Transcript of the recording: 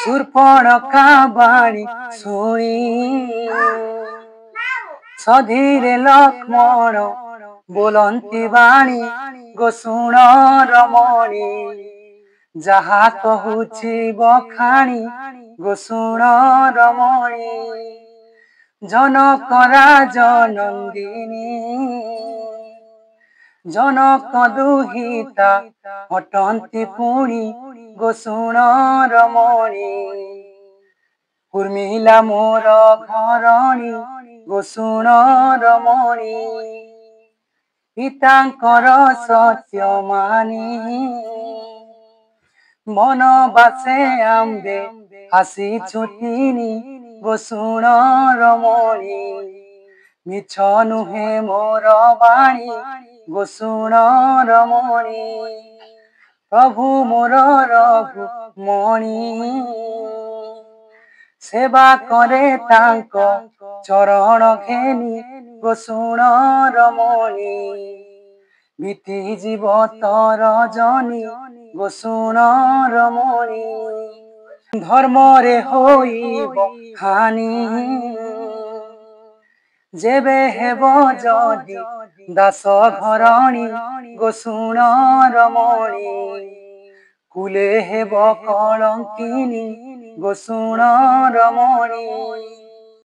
शूर्पणखा बाणी शुणी सधीरे लक्ष्मण बोलंती बाणी गो शुण रमणी जहा कहूची बखाणी गो शुण रमणी जनक राजनंदिनी जनक दुहिता हटंती पुणी गो शुण रमणी उर्मिला मोर घरणी गो शुण रमणी पितांकर सत्य मानी बनबासे आंबे हासी छुतिनी गो शुण रमणी मिछ नुहे मोर बाणी गो शुण रमणी प्रभु मोर रघुमणि सेवा करे तांको चरण घेनी गो शुण रमणी बीती जीव तर जनी गो शुण रमणी धर्म रे होइब हानि जेबे हेब जदि दास घरणी गो शुण रमणी कुले हेब कलंकिनी गो शुण रमणी।